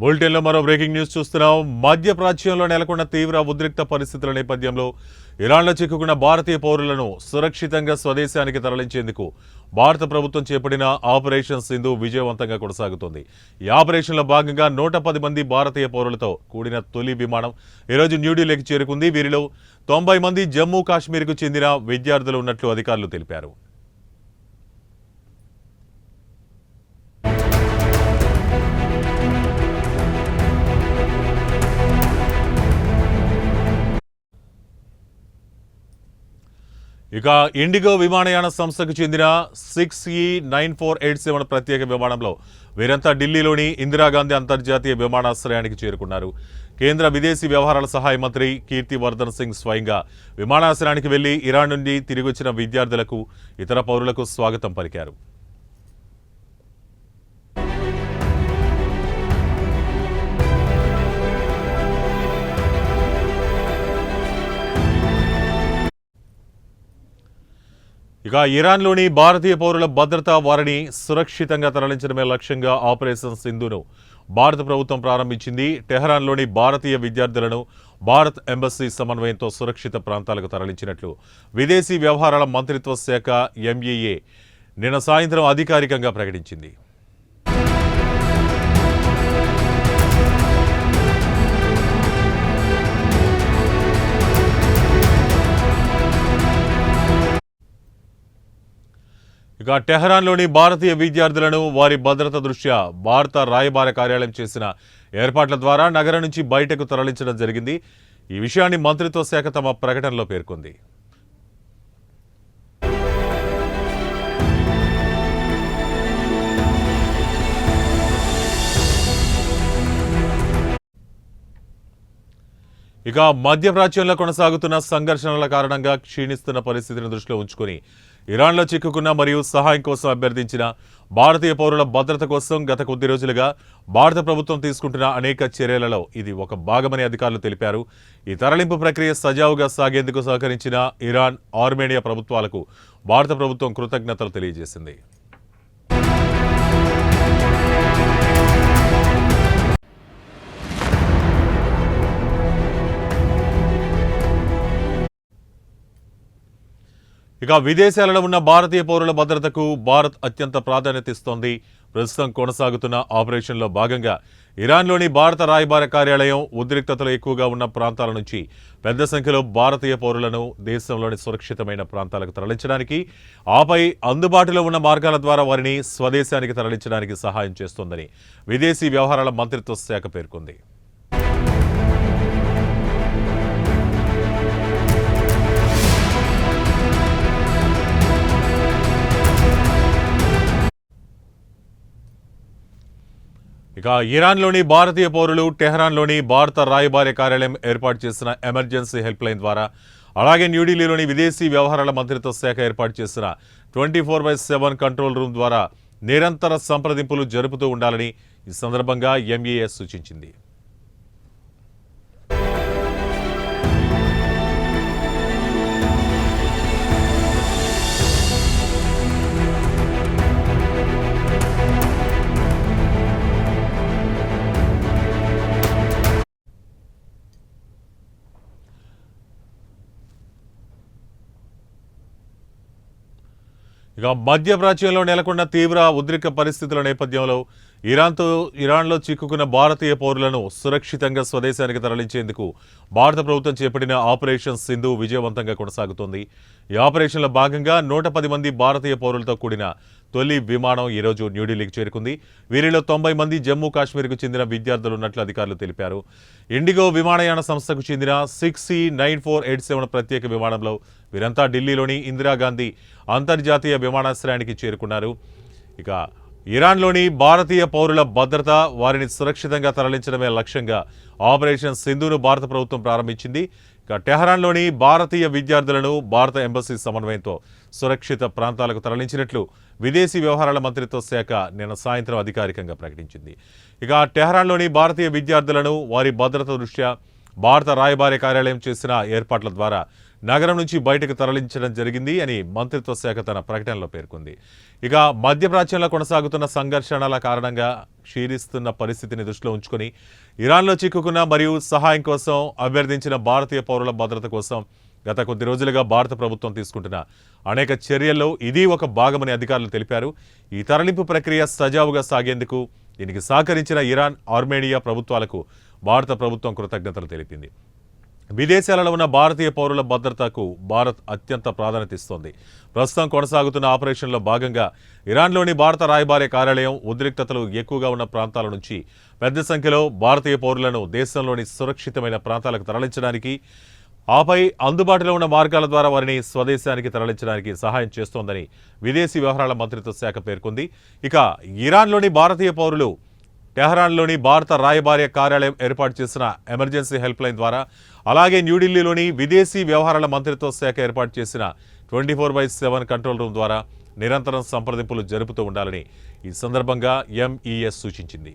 బులెటిన్లో మరో breaking news చూస్తున్నాం. మధ్యప్రాచ్యంలో నెలకొన్న తీవ్ర ఉద్రిక్త పరిస్థితుల నేపథ్యంలో ఇరాన్లో చిక్కుకున్న భారతీయ పౌరులను సురక్షితంగా స్వదేశానికి తరలించేందుకు భారత ప్రభుత్వం చేపట్టిన ఆపరేషన్ సింధు విజయవంతంగా కొనసాగుతోంది. ఈ ఆపరేషన్లో భాగంగా 110 మంది భారతీయ పౌరులతో కూడిన తొలి విమానం ఈరోజు న్యూఢిల్లీకి చేరుకుంది. వీరిలో 90 మంది జమ్మూ కాశ్మీర్కు చెందిన విద్యార్థులు ఉన్నట్లు అధికారులు తెలిపారు. ఇక ఇండిగో విమానయాన సంస్థకు చెందిన 6E9487 ప్రత్యేక విమానంలో వీరంతా ఢిల్లీలోని ఇందిరాగాంధీ అంతర్జాతీయ విమానాశ్రయానికి చేరుకున్నారు. కేంద్ర విదేశీ వ్యవహారాల సహాయ మంత్రి కీర్తివర్ధన్ సింగ్ స్వయంగా విమానాశ్రయానికి వెళ్లి ఇరాన్ నుండి తిరిగి వచ్చిన విద్యార్థులకు, ఇతర పౌరులకు స్వాగతం పలికారు. ఇక ఇరాన్లోని భారతీయ పౌరుల భద్రత, వారిని సురక్షితంగా తరలించడమే లక్ష్యంగా ఆపరేషన్ సింధును భారత ప్రభుత్వం ప్రారంభించింది. టెహరాన్లోని భారతీయ విద్యార్థులను భారత్ ఎంబసీ సమన్వయంతో సురక్షిత ప్రాంతాలకు తరలించినట్లు విదేశీ వ్యవహారాల మంత్రిత్వ శాఖ ఎంఈఏ నిన్న సాయంత్రం అధికారికంగా ప్రకటించింది. ఇక టెహరాన్లోని భారతీయ విద్యార్థులను వారి భద్రత దృష్ట్యా భారత రాయబార కార్యాలయం చేసిన ఏర్పాట్ల ద్వారా నగరం నుంచి బయటకు తరలించడం జరిగింది. ఈ విషయాన్ని మంత్రిత్వ శాఖ తమ ప్రకటనలో పేర్కొంది. ఇక మధ్యప్రాచ్యంలో కొనసాగుతున్న సంఘర్షణల కారణంగా క్షీణిస్తున్న పరిస్థితిని దృష్టిలో ఉంచుకుని ఇరాన్లో చిక్కుకున్న మరియు సహాయం కోసం అభ్యర్థించిన భారతీయ పౌరుల భద్రత కోసం గత కొద్ది రోజులుగా భారత ప్రభుత్వం తీసుకుంటున్న అనేక చర్యలలో ఇది ఒక భాగమని అధికారులు తెలిపారు. ఈ తరలింపు ప్రక్రియ సజావుగా సాగేందుకు సహకరించిన ఇరాన్, ఆర్మేనియా ప్రభుత్వాలకు భారత ప్రభుత్వం కృతజ్ఞతలు తెలియజేసింది. ఇక విదేశాలలో ఉన్న భారతీయ పౌరుల భద్రతకు భారత్ అత్యంత ప్రాధాన్యత ఇస్తోంది. ప్రస్తుతం కొనసాగుతున్న ఆపరేషన్లో భాగంగా ఇరాన్లోని భారత రాయబార కార్యాలయం ఉద్రిక్తతలు ఎక్కువగా ఉన్న ప్రాంతాల నుంచి పెద్ద సంఖ్యలో భారతీయ పౌరులను దేశంలోని సురక్షితమైన ప్రాంతాలకు తరలించడానికి, ఆపై అందుబాటులో ఉన్న మార్గాల ద్వారా వారిని స్వదేశానికి తరలించడానికి సహాయం చేస్తోందని విదేశీ వ్యవహారాల మంత్రిత్వ శాఖ పేర్కొంది. ఇక ఇరాన్లోని భారతీయ పౌరులు టెహరాన్లోని భారత రాయబార కార్యాలయం ఏర్పాటు చేసిన ఎమర్జెన్సీ హెల్ప్ లైన్ ద్వారా, అలాగే న్యూఢిల్లీలోని విదేశీ వ్యవహారాల మంత్రిత్వ శాఖ ఏర్పాటు చేసిన 24/7 కంట్రోల్ రూమ్ ద్వారా నిరంతర సంప్రదింపులు జరుపుతూ ఉండాలని ఈ సందర్భంగా ఎంఈఏ సూచించింది. ఇక మధ్యప్రాచ్యంలో నెలకొన్న తీవ్ర ఉద్రిక్త పరిస్థితుల నేపథ్యంలో ఇరాన్లో చిక్కుకున్న భారతీయ పౌరులను సురక్షితంగా స్వదేశానికి తరలించేందుకు భారత ప్రభుత్వం చేపట్టిన ఆపరేషన్ సింధు విజయవంతంగా కొనసాగుతోంది. ఈ ఆపరేషన్లో భాగంగా 110 మంది భారతీయ పౌరులతో కూడిన తొలి విమానం ఈరోజు న్యూఢిల్లీకి చేరుకుంది. వీరిలో 90 మంది జమ్మూ కాశ్మీర్కు చెందిన విద్యార్థులు ఉన్నట్లు అధికారులు తెలిపారు. ఇండిగో విమానయాన సంస్థకు చెందిన 6E9487 ప్రత్యేక విమానంలో వీరంతా ఢిల్లీలోని ఇందిరాగాంధీ అంతర్జాతీయ విమానాశ్రయానికి చేరుకున్నారు. ఇక ఇరాన్లోని భారతీయ పౌరుల భద్రత, వారిని సురక్షితంగా తరలించడమే లక్ష్యంగా ఆపరేషన్ సింధును భారత ప్రభుత్వం ప్రారంభించింది. ఇక టెహరాన్లోని భారతీయ విద్యార్థులను భారత ఎంబసీ సమన్వయంతో సురక్షిత ప్రాంతాలకు తరలించినట్లు విదేశీ వ్యవహారాల మంత్రిత్వ శాఖ నిన్న సాయంత్రం అధికారికంగా ప్రకటించింది. ఇక టెహరాన్లోని భారతీయ విద్యార్థులను వారి భద్రత దృష్ట్యా భారత రాయబార కార్యాలయం చేసిన ఏర్పాట్ల ద్వారా నగరం నుంచి బయటకు తరలించడం జరిగింది అని మంత్రిత్వ శాఖ తన ప్రకటనలో పేర్కొంది. ఇక మధ్యప్రాచ్యంలో కొనసాగుతున్న సంఘర్షణల కారణంగా క్షీణిస్తున్న పరిస్థితిని దృష్టిలో ఉంచుకొని ఇరాన్లో చిక్కుకున్న మరియు సహాయం కోసం అభ్యర్థించిన భారతీయ పౌరుల భద్రత కోసం గత కొద్ది రోజులుగా భారత ప్రభుత్వం తీసుకుంటున్న అనేక చర్యల్లో ఇది ఒక భాగమని అధికారులు తెలిపారు. ఈ తరలింపు ప్రక్రియ సజావుగా సాగేందుకు దీనికి సహకరించిన ఇరాన్, ఆర్మేనియా ప్రభుత్వాలకు భారత ప్రభుత్వం కృతజ్ఞతలు తెలిపింది. విదేశాలలో ఉన్న భారతీయ పౌరుల భద్రతకు భారత్ అత్యంత ప్రాధాన్యత ఇస్తోంది. ప్రస్తుతం కొనసాగుతున్న ఆపరేషన్లో భాగంగా ఇరాన్లోని భారత రాయబార కార్యాలయం ఉద్రిక్తతలు ఎక్కువగా ఉన్న ప్రాంతాల నుంచి పెద్ద సంఖ్యలో భారతీయ పౌరులను దేశంలోని సురక్షితమైన ప్రాంతాలకు తరలించడానికి, ఆపై అందుబాటులో ఉన్న మార్గాల ద్వారా వారిని స్వదేశానికి తరలించడానికి సహాయం చేస్తోందని విదేశీ వ్యవహారాల మంత్రిత్వ శాఖ పేర్కొంది. ఇక ఇరాన్లోని భారతీయ పౌరులు టెహరాన్లోని భారత రాయబార కార్యాలయం ఏర్పాటు చేసిన ఎమర్జెన్సీ హెల్ప్ లైన్ ద్వారా, అలాగే న్యూఢిల్లీలోని విదేశీ వ్యవహారాల మంత్రిత్వ శాఖ ఏర్పాటు చేసిన 24/7 కంట్రోల్ రూమ్ ద్వారా నిరంతరం సంప్రదింపులు జరుపుతూ ఉండాలని ఈ సందర్భంగా ఎంఈఎస్ సూచించింది.